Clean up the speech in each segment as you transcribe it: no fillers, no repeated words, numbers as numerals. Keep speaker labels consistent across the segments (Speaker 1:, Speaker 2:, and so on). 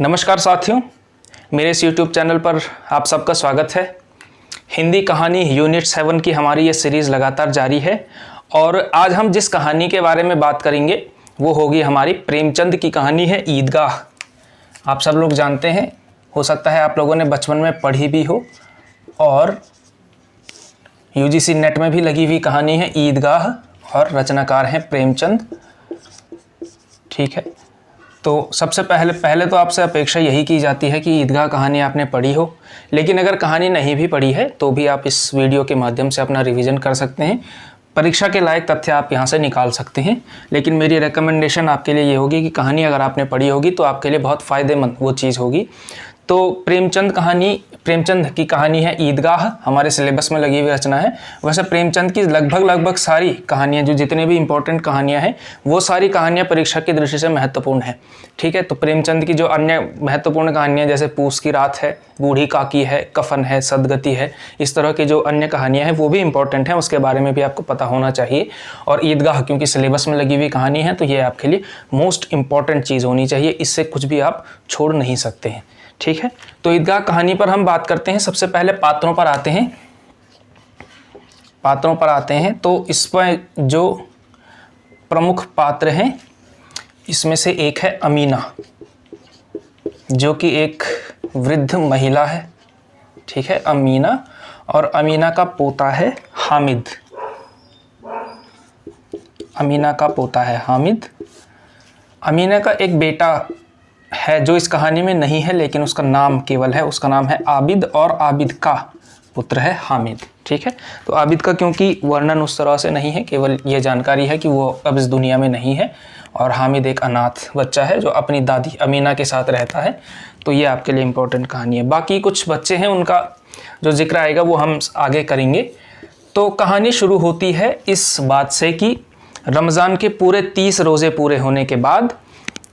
Speaker 1: नमस्कार साथियों, मेरे इस YouTube चैनल पर आप सबका स्वागत है। हिंदी कहानी यूनिट 7 की हमारी ये सीरीज़ लगातार जारी है और आज हम जिस कहानी के बारे में बात करेंगे वो होगी हमारी प्रेमचंद की कहानी है ईदगाह। आप सब लोग जानते हैं, हो सकता है आप लोगों ने बचपन में पढ़ी भी हो और UGC नेट में भी लगी हुई कहानी है ईदगाह और रचनाकार हैं प्रेमचंद। ठीक है, तो सबसे पहले तो आपसे अपेक्षा यही की जाती है कि ईदगाह कहानी आपने पढ़ी हो, लेकिन अगर कहानी नहीं भी पढ़ी है तो भी आप इस वीडियो के माध्यम से अपना रिवीजन कर सकते हैं। परीक्षा के लायक तथ्य आप यहाँ से निकाल सकते हैं, लेकिन मेरी रिकमेंडेशन आपके लिए ये होगी कि कहानी अगर आपने पढ़ी होगी तो आपके लिए बहुत फ़ायदेमंद वो चीज़ होगी। तो प्रेमचंद की कहानी है ईदगाह, हमारे सिलेबस में लगी हुई रचना है। वैसे प्रेमचंद की लगभग सारी कहानियाँ, जो जितने भी इंपॉर्टेंट कहानियाँ हैं, वो सारी कहानियाँ परीक्षा की दृष्टि से महत्वपूर्ण है। ठीक है, तो प्रेमचंद की जो अन्य महत्वपूर्ण कहानियाँ जैसे पूस की रात है, बूढ़ी काकी है, कफन है, सदगति है, इस तरह की जो अन्य कहानियाँ हैं वो भी इंपॉर्टेंट हैं, उसके बारे में भी आपको पता होना चाहिए। और ईदगाह क्योंकि सिलेबस में लगी हुई कहानी है तो ये आपके लिए मोस्ट इंपॉर्टेंट चीज़ होनी चाहिए, इससे कुछ भी आप छोड़ नहीं सकते हैं। ठीक है, तो ईदगाह कहानी पर हम बात करते हैं। सबसे पहले पात्रों पर आते हैं। तो इसमें जो प्रमुख पात्र हैं इसमें से एक है अमीना, जो कि एक वृद्ध महिला है। ठीक है, अमीना, और अमीना का पोता है हामिद। अमीना का पोता है हामिद। अमीना का एक बेटा है जो इस कहानी में नहीं है, लेकिन उसका नाम केवल है, उसका नाम है आबिद, और आबिद का पुत्र है हामिद। ठीक है, तो आबिद का क्योंकि वर्णन उस तरह से नहीं है, केवल ये जानकारी है कि वो अब इस दुनिया में नहीं है, और हामिद एक अनाथ बच्चा है जो अपनी दादी अमीना के साथ रहता है। तो ये आपके लिए इम्पोर्टेंट कहानी है। बाकी कुछ बच्चे हैं, उनका जो जिक्र आएगा वो हम आगे करेंगे। तो कहानी शुरू होती है इस बात से कि रमज़ान के पूरे 30 रोज़े पूरे होने के बाद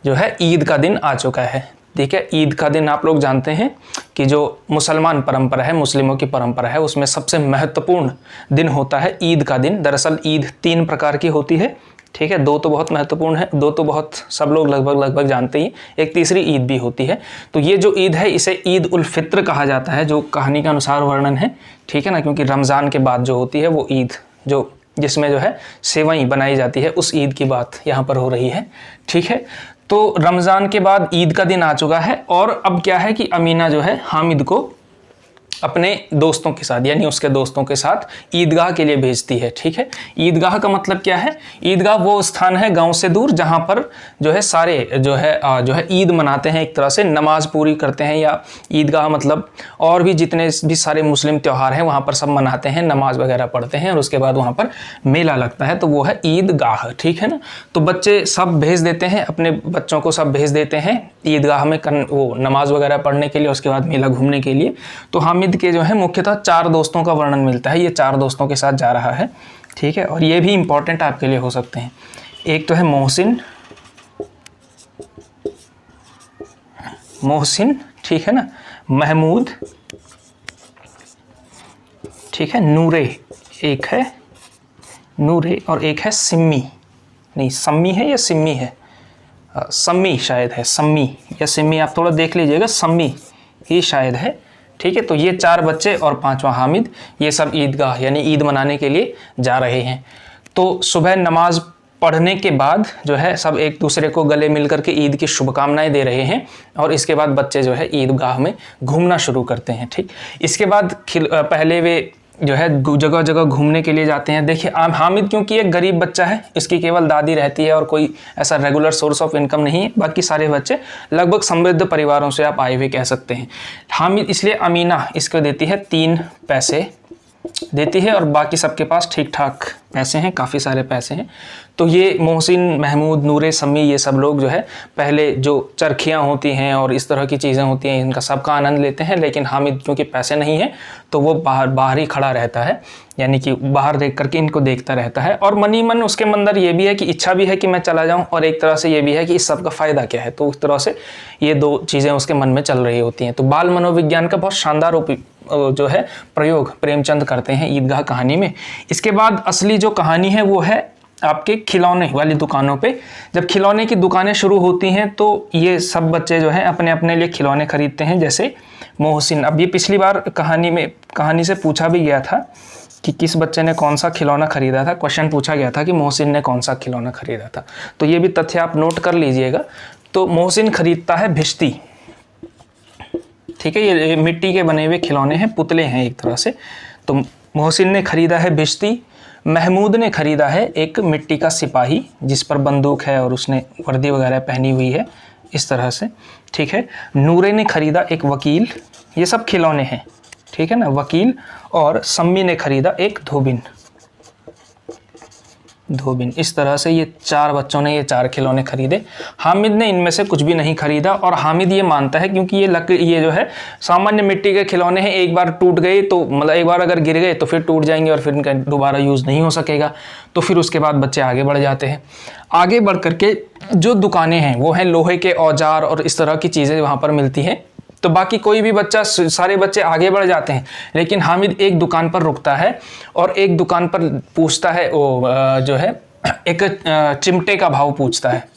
Speaker 1: जो है ईद का दिन आ चुका है। ठीक है, ईद का दिन आप लोग जानते हैं कि जो मुसलमान परंपरा है, मुस्लिमों की परंपरा है, उसमें सबसे महत्वपूर्ण दिन होता है ईद का दिन। दरअसल ईद 3 प्रकार की होती है। ठीक है, 2 तो बहुत महत्वपूर्ण है, 2 तो बहुत सब लोग लगभग जानते ही, एक तीसरी ईद भी होती है। तो ये जो ईद है इसे ईद उल फित्र कहा जाता है, जो कहानी के अनुसार वर्णन है। ठीक है ना, क्योंकि रमज़ान के बाद जो होती है वो ईद, जो जिसमें जो है सेवई बनाई जाती है, उस ईद की बात यहाँ पर हो रही है। ठीक है, तो रमज़ान के बाद ईद का दिन आ चुका है और अब क्या है कि अमीना जो है हामिद को अपने दोस्तों के साथ, यानी उसके दोस्तों के साथ ईदगाह के लिए भेजती है। ठीक है, ईदगाह का मतलब क्या है? ईदगाह वो स्थान है गांव से दूर जहां पर जो है सारे जो है ईद मनाते हैं, एक तरह से नमाज पूरी करते हैं, या ईदगाह मतलब और भी जितने भी सारे मुस्लिम त्यौहार हैं वहां पर सब मनाते हैं, नमाज वगैरह पढ़ते हैं और उसके बाद वहां पर मेला लगता है, तो वो है ईदगाह। ठीक है ना, तो बच्चे सब भेज देते हैं, अपने बच्चों को सब भेज देते हैं ईदगाह में वो नमाज वगैरह पढ़ने के लिए, उसके बाद मेला घूमने के लिए। तो हामिद के जो है मुख्यतः 4 दोस्तों का वर्णन मिलता है, ये 4 दोस्तों के साथ जा रहा है। ठीक है, और ये भी इंपॉर्टेंट आपके लिए हो सकते हैं। एक तो है मोहसिन, ठीक है ना, महमूद, ठीक है, नूरे, एक है नूरे और एक है सिम्मी, नहीं सम्मी है या सिम्मी है, सम्मी शायद है, सम्मी या सिम्मी, आप थोड़ा देख लीजिएगा, सम्मी ही शायद है। ठीक है, तो ये 4 बच्चे और 5वां हामिद, ये सब ईदगाह यानी ईद मनाने के लिए जा रहे हैं। तो सुबह नमाज पढ़ने के बाद जो है सब एक दूसरे को गले मिलकर के ईद की शुभकामनाएं दे रहे हैं और इसके बाद बच्चे जो है ईदगाह में घूमना शुरू करते हैं। ठीक, इसके बाद पहले वे जो है जगह जगह घूमने के लिए जाते हैं। देखिए हामिद क्योंकि एक गरीब बच्चा है, इसकी केवल दादी रहती है और कोई ऐसा रेगुलर सोर्स ऑफ इनकम नहीं है, बाकी सारे बच्चे लगभग समृद्ध परिवारों से आप आए हुए कह सकते हैं। हामिद इसलिए अमीना इसको देती है 3 पैसे देती है और बाकी सबके पास ठीक ठाक पैसे हैं, काफ़ी सारे पैसे हैं। तो ये मोहसिन, महमूद, नूरे, सम्मी, ये सब लोग जो है पहले जो चरखियाँ होती हैं और इस तरह की चीज़ें होती हैं इनका सबका आनंद लेते हैं, लेकिन हामिद क्योंकि पैसे नहीं है तो वो बाहर ही खड़ा रहता है, यानी कि बाहर देख करके इनको देखता रहता है। और मनी मन उसके अंदर ये भी है कि इच्छा भी है कि मैं चला जाऊँ, और एक तरह से ये भी है कि इस सब का फ़ायदा क्या है। तो उस तरह से ये 2 चीज़ें उसके मन में चल रही होती हैं। तो बाल मनोविज्ञान का बहुत शानदार जो है प्रयोग प्रेमचंद करते हैं ईदगाह कहानी में। इसके बाद असली जो कहानी है वो है आपके खिलौने वाली दुकानों पे। जब खिलौने की दुकानें शुरू होती हैं तो ये सब बच्चे जो हैं अपने अपने लिए खिलौने खरीदते हैं। जैसे मोहसिन, अब ये पिछली बार कहानी से पूछा भी गया था कि किस बच्चे ने कौन सा खिलौना खरीदा था। क्वेश्चन पूछा गया था कि मोहसिन ने कौन सा खिलौना खरीदा था, तो ये भी तथ्य आप नोट कर लीजिएगा। तो मोहसिन खरीदता है भिश्ती, ठीक है, ये मिट्टी के बने हुए खिलौने हैं, पुतले हैं एक तरह से। तो मोहसिन ने खरीदा है भिश्ती। महमूद ने खरीदा है एक मिट्टी का सिपाही जिस पर बंदूक है और उसने वर्दी वगैरह पहनी हुई है, इस तरह से, ठीक है। नूरे ने खरीदा एक वकील। ये सब खिलौने हैं, ठीक है ना, वकील। और सम्मी ने खरीदा एक धोबिन। इस तरह से ये 4 बच्चों ने ये 4 खिलौने खरीदे। हामिद ने इनमें से कुछ भी नहीं खरीदा, और हामिद ये मानता है क्योंकि ये जो है सामान्य मिट्टी के खिलौने हैं, एक बार टूट गए तो मतलब एक बार अगर गिर गए तो फिर टूट जाएंगे और फिर इनका दोबारा यूज़ नहीं हो सकेगा। तो फिर उसके बाद बच्चे आगे बढ़ जाते हैं। आगे बढ़ करके जो दुकानें हैं वो हैं लोहे के औजार और इस तरह की चीज़ें वहाँ पर मिलती हैं। तो बाकी कोई भी बच्चा, सारे बच्चे आगे बढ़ जाते हैं, लेकिन हामिद एक दुकान पर रुकता है और एक दुकान पर पूछता है, वो जो है एक चिमटे का भाव पूछता है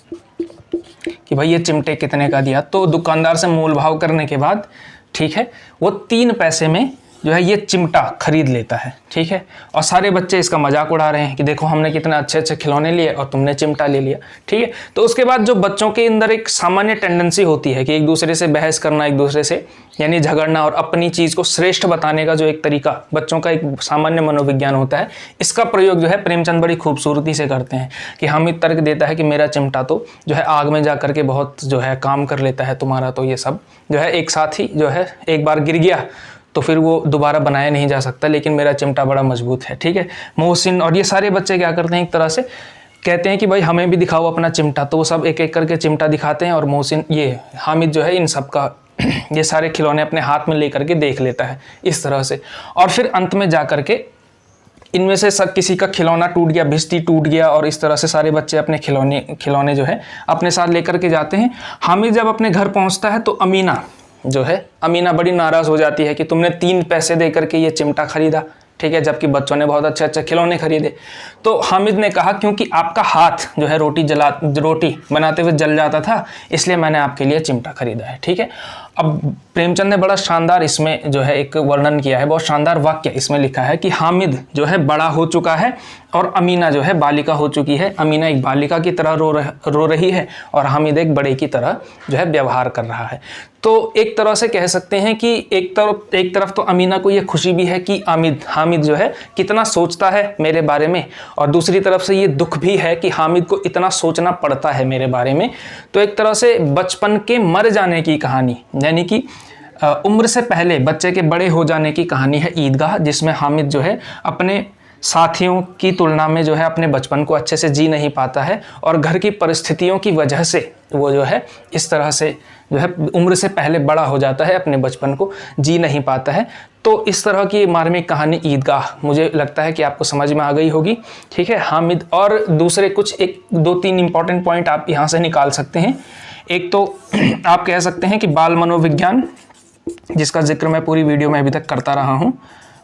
Speaker 1: कि भाई ये चिमटे कितने का दिया। तो दुकानदार से मोल भाव करने के बाद, ठीक है, वो 3 पैसे में जो है ये चिमटा खरीद लेता है, ठीक है। और सारे बच्चे इसका मजाक उड़ा रहे हैं कि देखो हमने कितने अच्छे अच्छे खिलौने लिए और तुमने चिमटा ले लिया, ठीक है। तो उसके बाद जो बच्चों के अंदर एक सामान्य टेंडेंसी होती है कि एक दूसरे से बहस करना, एक दूसरे से यानी झगड़ना, और अपनी चीज़ को श्रेष्ठ बताने का जो एक तरीका बच्चों का एक सामान्य मनोविज्ञान होता है, इसका प्रयोग जो है प्रेमचंद बड़ी खूबसूरती से करते हैं। कि हामिद तर्क देता है कि मेरा चिमटा तो जो है आग में जा करके बहुत जो है काम कर लेता है, तुम्हारा तो ये सब जो है एक साथ ही जो है एक बार गिर गया तो फिर वो दोबारा बनाया नहीं जा सकता, लेकिन मेरा चिमटा बड़ा मजबूत है, ठीक है। मोहसिन और ये सारे बच्चे क्या करते हैं, एक तरह से कहते हैं कि भाई हमें भी दिखाओ अपना चिमटा। तो वो सब एक एक करके चिमटा दिखाते हैं और मोहसिन, ये हामिद जो है इन सब का ये सारे खिलौने अपने हाथ में लेकर के देख लेता है इस तरह से। और फिर अंत में जा करके इनमें से सब किसी का खिलौना टूट गया, भिश्ती टूट गया, और इस तरह से सारे बच्चे अपने खिलौने जो है अपने साथ लेकर के जाते हैं। हामिद जब अपने घर पहुँचता है तो अमीना बड़ी नाराज़ हो जाती है कि तुमने 3 पैसे दे करके ये चिमटा खरीदा, ठीक है, जबकि बच्चों ने बहुत अच्छे अच्छे खिलौने खरीदे। तो हामिद ने कहा क्योंकि आपका हाथ जो है रोटी बनाते हुए जल जाता था, इसलिए मैंने आपके लिए चिमटा खरीदा है, ठीक है। अब प्रेमचंद ने बड़ा शानदार इसमें जो है एक वर्णन किया है, बहुत शानदार वाक्य इसमें लिखा है कि हामिद जो है बड़ा हो चुका है और अमीना जो है बालिका हो चुकी है। अमीना एक बालिका की तरह रो रही है और हामिद एक बड़े की तरह जो है व्यवहार कर रहा है। तो एक तरह से कह सकते हैं कि एक तरफ तो अमीना को ये खुशी भी है कि हामिद जो है कितना सोचता है मेरे बारे में, और दूसरी तरफ से ये दुख भी है कि हामिद को इतना सोचना पड़ता है मेरे बारे में। तो एक तरह से बचपन के मर जाने की कहानी, यानी कि उम्र से पहले बच्चे के बड़े हो जाने की कहानी है ईदगाह, जिसमें हामिद जो है अपने साथियों की तुलना में जो है अपने बचपन को अच्छे से जी नहीं पाता है, और घर की परिस्थितियों की वजह से वो जो है इस तरह से जो है उम्र से पहले बड़ा हो जाता है, अपने बचपन को जी नहीं पाता है। तो इस तरह की मार्मिक कहानी ईदगाह मुझे लगता है कि आपको समझ में आ गई होगी, ठीक है। हामिद और दूसरे कुछ 1-2-3 इंपॉर्टेंट पॉइंट आप यहाँ से निकाल सकते हैं। एक तो आप कह सकते हैं कि बाल मनोविज्ञान, जिसका जिक्र मैं पूरी वीडियो में अभी तक करता रहा हूँ,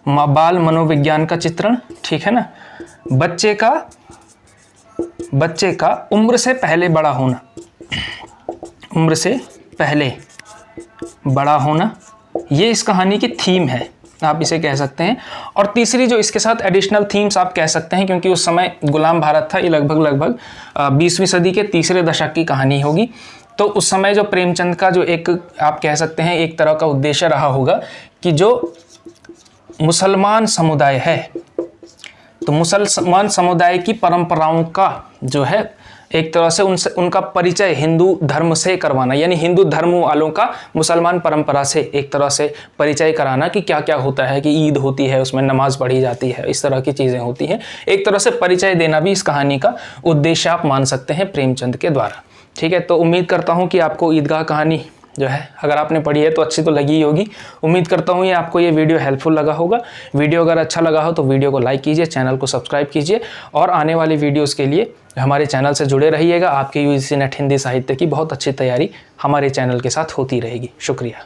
Speaker 1: बाल मनोविज्ञान का चित्रण, ठीक है ना। बच्चे का उम्र से पहले बड़ा होना, उम्र से पहले बड़ा होना, ये इस कहानी की थीम है, आप इसे कह सकते हैं। और तीसरी जो इसके साथ एडिशनल थीम्स आप कह सकते हैं, क्योंकि उस समय गुलाम भारत था, ये लगभग 20वीं सदी के तीसरे दशक की कहानी होगी। तो उस समय जो प्रेमचंद का जो एक आप कह सकते हैं एक तरह का उद्देश्य रहा होगा कि जो मुसलमान समुदाय है, तो मुसलमान समुदाय की परंपराओं का जो है एक तरह से उनका परिचय हिंदू धर्म से करवाना, यानी हिंदू धर्म वालों का मुसलमान परंपरा से एक तरह से परिचय कराना कि क्या क्या होता है, कि ईद होती है, उसमें नमाज पढ़ी जाती है, इस तरह की चीज़ें होती हैं। एक तरह से परिचय देना भी इस कहानी का उद्देश्य आप मान सकते हैं प्रेमचंद के द्वारा, ठीक है। तो उम्मीद करता हूँ कि आपको ईदगाह कहानी जो है अगर आपने पढ़ी है तो अच्छी तो लगी ही होगी। उम्मीद करता हूँ ये आपको ये वीडियो हेल्पफुल लगा होगा। वीडियो अगर अच्छा लगा हो तो वीडियो को लाइक कीजिए, चैनल को सब्सक्राइब कीजिए, और आने वाली वीडियोस के लिए हमारे चैनल से जुड़े रहिएगा। आपके यूजीसी नेट हिंदी साहित्य की बहुत अच्छी तैयारी हमारे चैनल के साथ होती रहेगी। शुक्रिया।